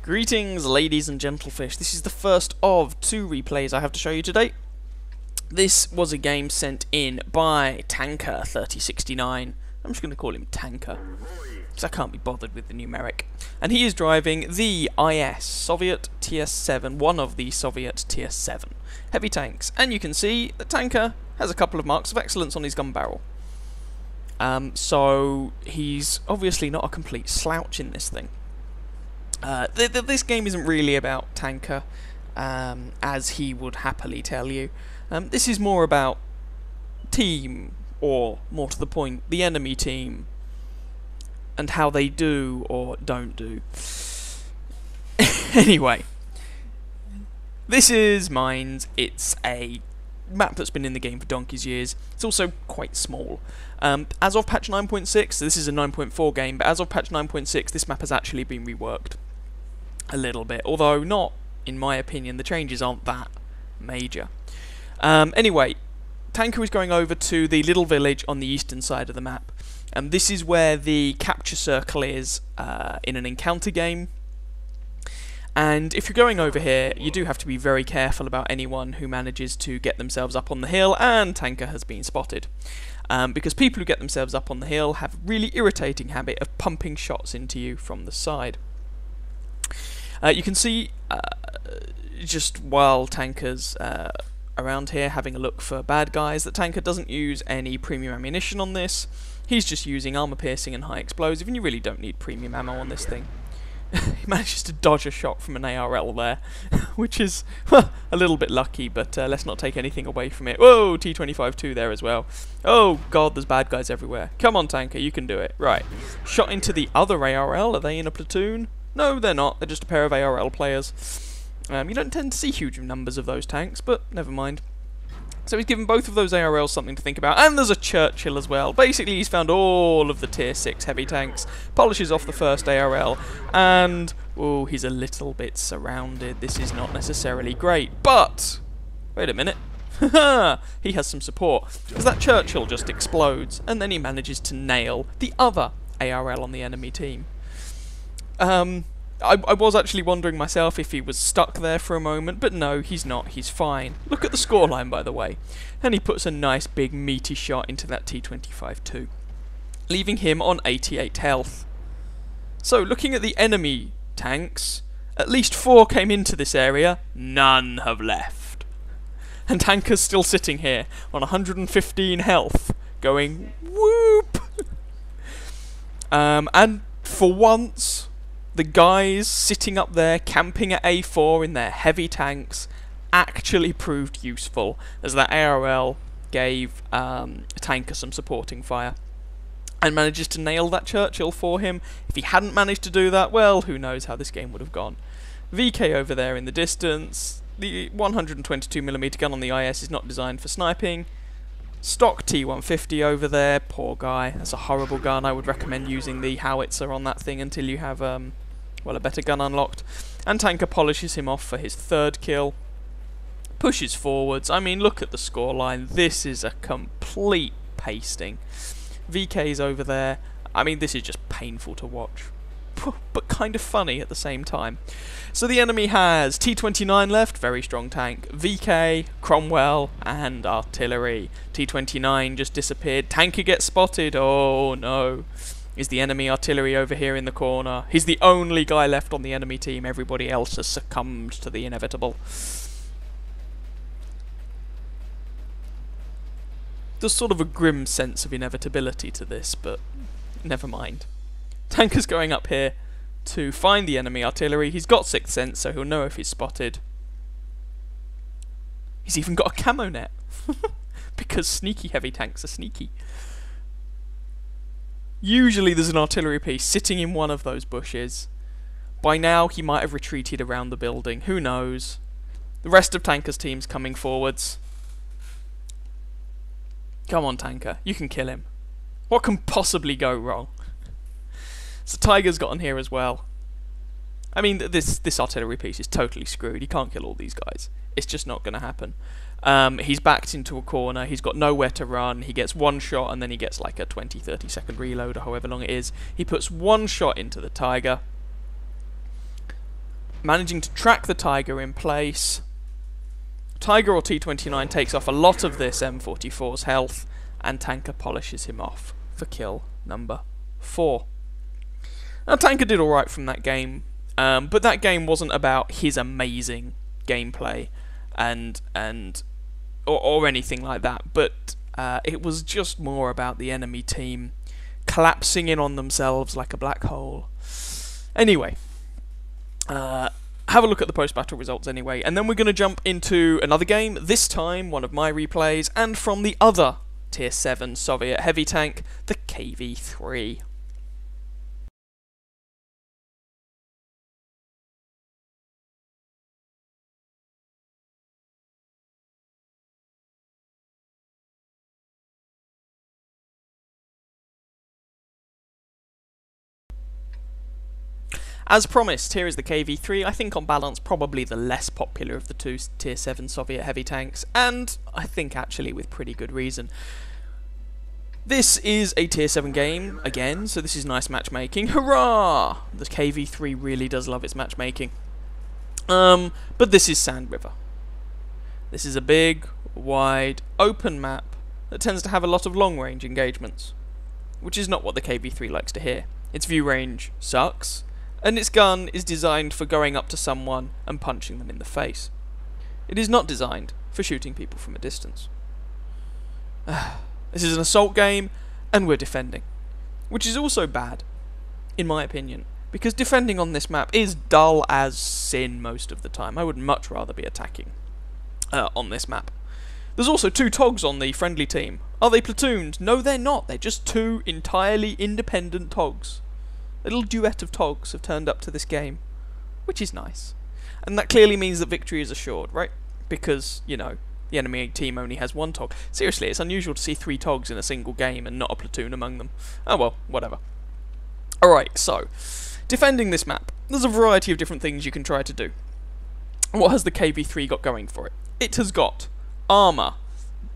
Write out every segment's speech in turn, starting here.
Greetings, ladies and gentlefish. This is the first of two replays I have to show you today. This was a game sent in by Tanker3069. I'm just going to call him Tanker, because I can't be bothered with the numeric. And he is driving the IS, Soviet TS7, one of the Soviet TS7 heavy tanks. And you can see that Tanker has a couple of marks of excellence on his gun barrel. So he's obviously not a complete slouch in this thing. This game isn't really about Tanker, as he would happily tell you. This is more about team, or more to the point, the enemy team, and how they do or don't do. Anyway, this is Mines. It's a map that's been in the game for donkey's years. It's also quite small. As of patch 9.6, this is a 9.4 game, but as of patch 9.6, this map has actually been reworked a little bit, although not, in my opinion, the changes aren't that major. Anyway, Tanker is going over to the little village on the eastern side of the map, and this is where the capture circle is in an encounter game. And if you're going over here, you do have to be very careful about anyone who manages to get themselves up on the hill, and Tanker has been spotted. Because people who get themselves up on the hill have a really irritating habit of pumping shots into you from the side. You can see, just while Tanker's around here having a look for bad guys, that Tanker doesn't use any premium ammunition on this. He's just using armor piercing and high explosive, and you really don't need premium ammo on this thing. He manages to dodge a shot from an ARL there, which is, well, a little bit lucky, but let's not take anything away from it. Whoa, T-25-2 there as well. Oh god, there's bad guys everywhere. Come on, Tanker, you can do it. Right, shot into the other ARL. Are they in a platoon? No, they're not. They're just a pair of ARL players. You don't tend to see huge numbers of those tanks, but never mind. So he's given both of those ARLs something to think about, and there's a Churchill as well. Basically, he's found all of the tier 6 heavy tanks, polishes off the first ARL, and, oh, he's a little bit surrounded. This is not necessarily great, but, wait a minute. He has some support, because that Churchill just explodes, and then he manages to nail the other ARL on the enemy team. I was actually wondering myself if he was stuck there for a moment, but no, he's not. He's fine. Look at the scoreline, by the way. And he puts a nice big meaty shot into that T-25-2, leaving him on 88 health. So, looking at the enemy tanks, at least 4 came into this area, none have left. And Tanker's still sitting here on 115 health, going whoop! And for once, the guys sitting up there camping at A4 in their heavy tanks actually proved useful, as that ARL gave Tanker some supporting fire and manages to nail that Churchill for him. If he hadn't managed to do that, well, who knows how this game would have gone. VK over there in the distance. The 122mm gun on the IS is not designed for sniping. Stock T-150 over there, poor guy. That's a horrible gun. I would recommend using the howitzer on that thing until you have well, a better gun unlocked. And Tanker polishes him off for his third kill. Pushes forwards. I mean, look at the scoreline. This is a complete pasting. VK's over there. I mean, this is just painful to watch, but kind of funny at the same time. So the enemy has T-29 left, very strong tank, VK, Cromwell, and artillery. T-29 just disappeared. Tanker gets spotted. Oh no. Is the enemy artillery over here in the corner? He's the only guy left on the enemy team. Everybody else has succumbed to the inevitable. There's sort of a grim sense of inevitability to this, but never mind. Tanker's going up here to find the enemy artillery. He's got 6th sense, so he'll know if he's spotted. He's even got a camo net. Because sneaky heavy tanks are sneaky. Usually there's an artillery piece sitting in one of those bushes. By now he might have retreated around the building. Who knows? The rest of Tanker's team's coming forwards. Come on, Tanker. You can kill him. What can possibly go wrong? So Tiger's got on here as well. I mean, this artillery piece is totally screwed. He can't kill all these guys. It's just not going to happen. He's backed into a corner. He's got nowhere to run. He gets one shot, and then he gets like a 20-30 second reload, or however long it is. He puts one shot into the Tiger. managing to track the Tiger in place. Tiger or T-29 takes off a lot of this M44's health, and Tanker polishes him off for kill number 4. Now, Tanker did alright from that game, but that game wasn't about his amazing gameplay or anything like that, but it was just more about the enemy team collapsing in on themselves like a black hole. Anyway, have a look at the post-battle results anyway, and then we're going to jump into another game, this time one of my replays, and from the other Tier 7 Soviet heavy tank, the KV-3. As promised, here is the KV-3, I think on balance probably the less popular of the two Tier 7 Soviet heavy tanks, and I think actually with pretty good reason. This is a Tier 7 game, again, so this is nice matchmaking. Hurrah! The KV-3 really does love its matchmaking. But this is Sand River. This is a big, wide, open map that tends to have a lot of long-range engagements, which is not what the KV-3 likes to hear. Its view range sucks, and its gun is designed for going up to someone and punching them in the face. It is not designed for shooting people from a distance. This is an assault game, and we're defending. Which is also bad, in my opinion, because defending on this map is dull as sin most of the time. I would much rather be attacking on this map. There's also 2 TOGs on the friendly team. Are they platooned? No, they're not. They're just 2 entirely independent TOGs. A little duet of TOGs have turned up to this game, which is nice. And that clearly means that victory is assured, right? Because, you know, the enemy team only has 1 TOG. Seriously, it's unusual to see 3 TOGs in a single game and not a platoon among them. Oh well, whatever. Alright, so, defending this map. There's a variety of different things you can try to do. What has the KV-3 got going for it? It has got armour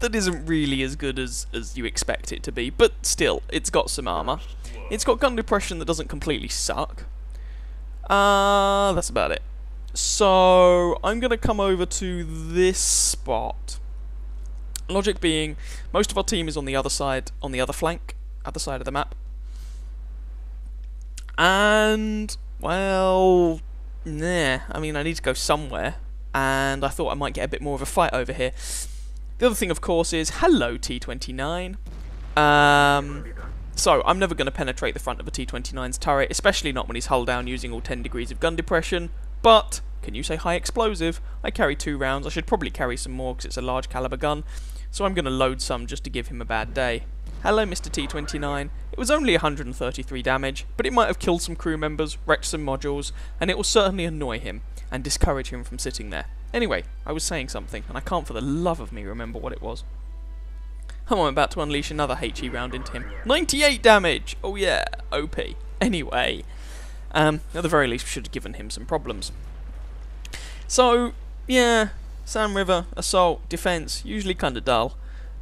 that isn't really as good as you expect it to be, but still, it's got some armour. It's got gun depression that doesn't completely suck. That's about it. So, I'm going to come over to this spot. Logic being, most of our team is on the other side, on the other flank, other side of the map. And, well, nah, I mean, I need to go somewhere, and I thought I might get a bit more of a fight over here. The other thing, of course, is, hello, T-29. So, I'm never going to penetrate the front of a T-29's turret, especially not when he's hull down using all 10 degrees of gun depression, but, can you say high explosive? I carry 2 rounds, I should probably carry some more because it's a large caliber gun, so I'm going to load some just to give him a bad day. Hello, Mr. T-29. It was only 133 damage, but it might have killed some crew members, wrecked some modules, and it will certainly annoy him and discourage him from sitting there. Anyway, I was saying something, and I can't for the love of me remember what it was. I'm about to unleash another HE round into him. 98 damage! Oh yeah, OP. Anyway, at the very least we should have given him some problems. So, yeah, Sand River, assault, defense, usually kind of dull.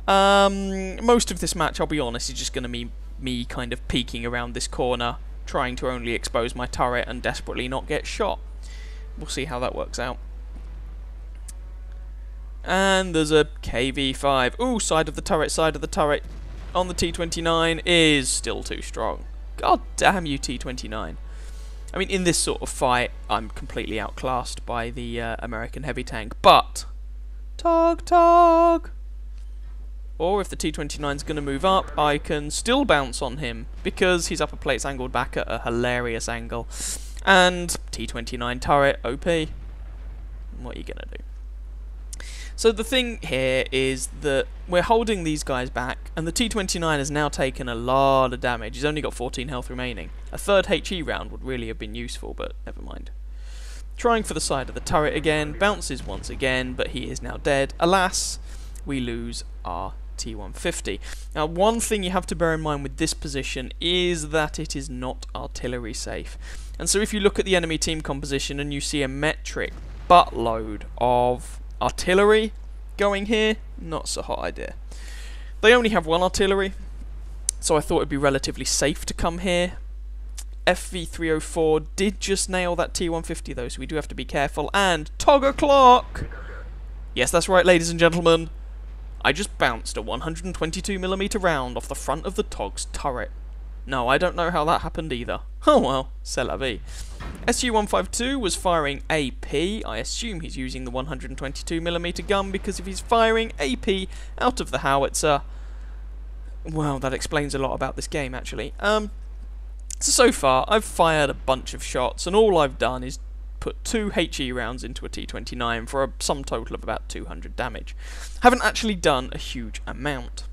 Most of this match, I'll be honest, is just going to be me kind of peeking around this corner, trying to only expose my turret and desperately not get shot. We'll see how that works out. And there's a KV-5. Ooh, side of the turret on the T-29 is still too strong. God damn you, T-29. I mean, in this sort of fight, I'm completely outclassed by the American heavy tank, but Tog! Or if the T-29's going to move up, I can still bounce on him, because his upper plate's angled back at a hilarious angle. And T-29 turret, OP. What are you going to do? So the thing here is that we're holding these guys back, and the T-29 has now taken a lot of damage. He's only got 14 health remaining. A third HE round would really have been useful, but never mind. Trying for the side of the turret again, bounces once again, but he is now dead. Alas, we lose our T-150. Now, one thing you have to bear in mind with this position is that it is not artillery safe. And so if you look at the enemy team composition and you see a metric buttload of artillery going here, not so hot idea. They only have 1 artillery, so I thought it'd be relatively safe to come here. FV-304 did just nail that T-150 though, so we do have to be careful. And Tog o'clock! Yes, that's right, ladies and gentlemen. I just bounced a 122mm round off the front of the Tog's turret. No, I don't know how that happened either. Oh well, c'est la vie. SU-152 was firing AP. I assume he's using the 122mm gun, because if he's firing AP out of the howitzer, well, that explains a lot about this game, actually. So far, I've fired a bunch of shots, and all I've done is put 2 HE rounds into a T-29 for a sum total of about 200 damage. Haven't actually done a huge amount.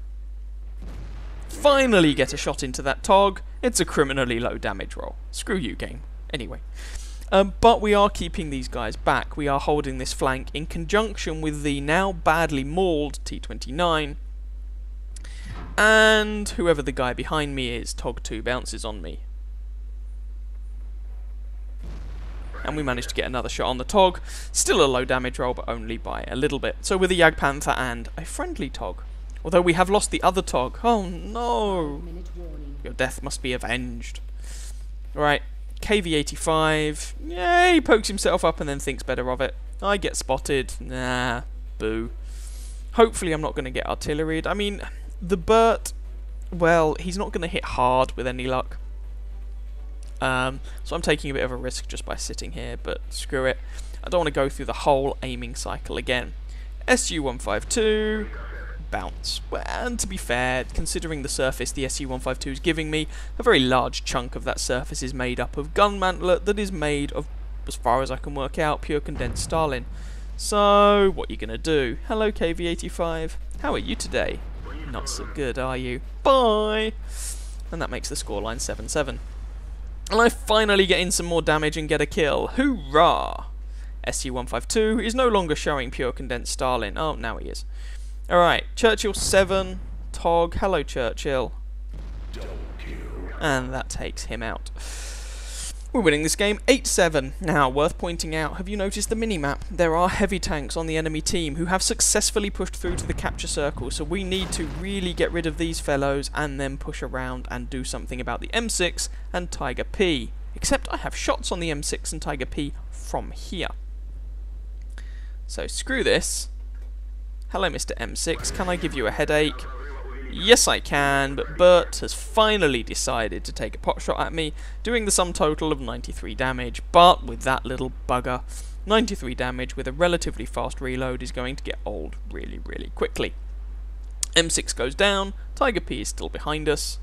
Finally get a shot into that Tog. It's a criminally low damage roll. Screw you, game. Anyway. But we are keeping these guys back. We are holding this flank in conjunction with the now badly mauled T-29. And whoever the guy behind me is, Tog 2 bounces on me. And we managed to get another shot on the Tog. Still a low damage roll, but only by a little bit. So with a Jagdpanther and a friendly Tog. Although we have lost the other Tog. Oh no! Your death must be avenged. Right, KV-85. Yeah, he pokes himself up and then thinks better of it. I get spotted. Nah, boo. Hopefully I'm not going to get artilleried. I mean, the Burt, well, he's not going to hit hard with any luck. So I'm taking a bit of a risk just by sitting here, but screw it. I don't want to go through the whole aiming cycle again. SU-152, bounce. Well, and to be fair, considering the surface the SU-152 is giving me, a very large chunk of that surface is made up of gun mantlet that is made of, as far as I can work out, pure condensed Stalin. So, what are you going to do? Hello, KV-85. How are you today? Not so good, are you? Bye! And that makes the scoreline 7-7. And I finally get in some more damage and get a kill. Hoorah! SU-152 is no longer showing pure condensed Stalin. Oh, now he is. Alright, Churchill 7, Tog. Hello, Churchill. And that takes him out. We're winning this game 8-7. Now, worth pointing out, have you noticed the minimap? There are heavy tanks on the enemy team who have successfully pushed through to the capture circle, so we need to really get rid of these fellows and then push around and do something about the M6 and Tiger P. Except I have shots on the M6 and Tiger P from here. So screw this. Hello, Mr. M6, can I give you a headache? Yes, I can, but Burt has finally decided to take a pot shot at me, doing the sum total of 93 damage, but with that little bugger, 93 damage with a relatively fast reload is going to get old really, really quickly. M6 goes down, Tiger P is still behind us,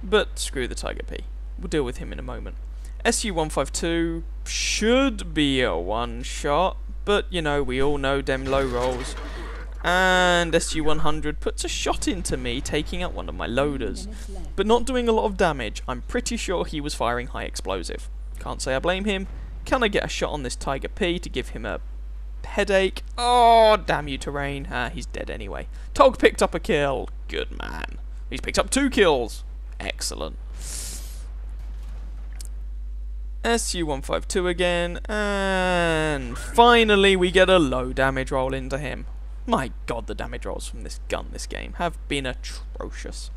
but screw the Tiger P. We'll deal with him in a moment. SU-152 should be a one-shot, but, you know, we all know them low rolls. And SU-100 puts a shot into me, taking out one of my loaders, but not doing a lot of damage. I'm pretty sure he was firing high explosive. Can't say I blame him. Can I get a shot on this Tiger P to give him a headache? Oh, damn you, terrain. He's dead anyway. Tog picked up a kill. Good man. He's picked up 2 kills. Excellent. SU-152 again, and finally we get a low damage roll into him. My god, the damage rolls from this gun this game have been atrocious.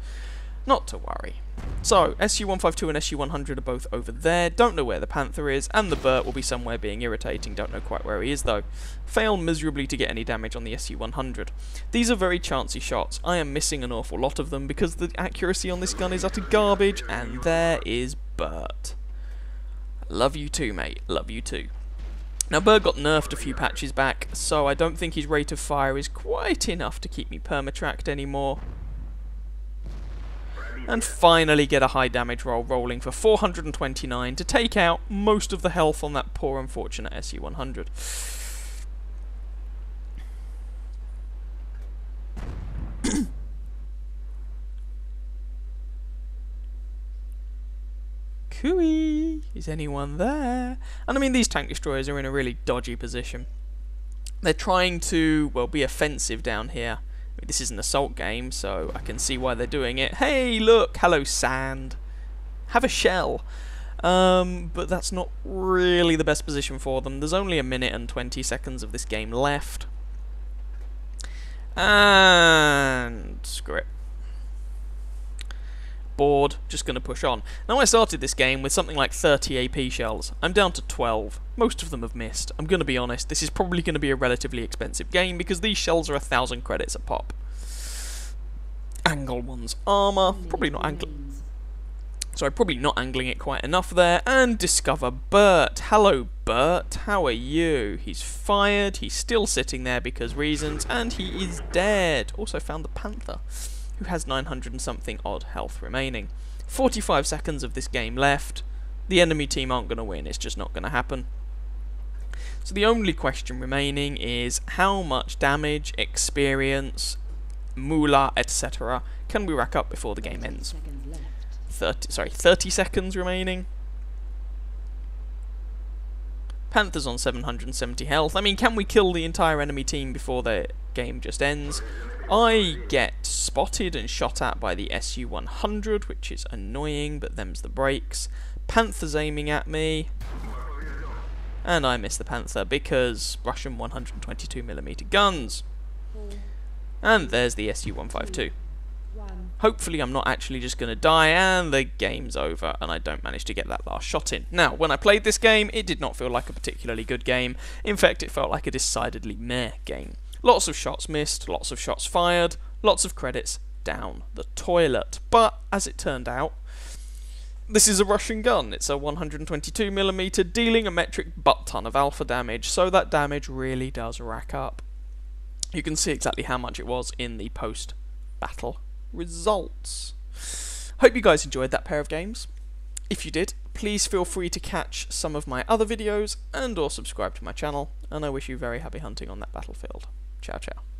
Not to worry. So, SU-152 and SU-100 are both over there. Don't know where the Panther is, and the Burt will be somewhere being irritating. Don't know quite where he is, though. Fail miserably to get any damage on the SU-100. These are very chancy shots. I am missing an awful lot of them because the accuracy on this gun is utter garbage, and there is Burt. Love you too, mate. Love you too. Now, Burt got nerfed a few patches back, so I don't think his rate of fire is quite enough to keep me permatracked anymore. And finally get a high damage roll, rolling for 429 to take out most of the health on that poor unfortunate SU-100. Cooey! Is anyone there? And I mean, these tank destroyers are in a really dodgy position. They're trying to, well, be offensive down here. I mean, this is an assault game, so I can see why they're doing it. Hey, look! Hello, sand. Have a shell. But that's not really the best position for them. There's only 1 minute and 20 seconds of this game left. And screw it. bored, just going to push on. Now I started this game with something like 30 AP shells. I'm down to 12. Most of them have missed. I'm going to be honest, this is probably going to be a relatively expensive game because these shells are 1,000 credits a pop. Angle one's armour, probably not angling it quite enough there, and discover Bert. Hello Bert, how are you? He's fired, he's still sitting there because reasons, and he is dead. Also found the Panther, who has 900 and something odd health remaining. 45 seconds of this game left. The enemy team aren't going to win, it's just not going to happen. So the only question remaining is how much damage, experience, moolah, etc. can we rack up before the game ends. 30 seconds remaining. Panther's on 770 health. I mean, can we kill the entire enemy team before the game just ends? I get spotted and shot at by the SU-100, which is annoying, but them's the breaks. Panther's aiming at me, and I miss the Panther because Russian 122mm guns. And there's the SU-152. Hopefully I'm not actually just going to die and the game's over and I don't manage to get that last shot in. Now, when I played this game, it did not feel like a particularly good game. In fact, it felt like a decidedly meh game. Lots of shots missed, lots of shots fired, lots of credits down the toilet. But, as it turned out, this is a Russian gun. It's a 122mm dealing a metric butt-ton of alpha damage, so that damage really does rack up. You can see exactly how much it was in the post-battle results. Hope you guys enjoyed that pair of games. If you did, please feel free to catch some of my other videos and or subscribe to my channel, and I wish you very happy hunting on that battlefield. Ciao ciao.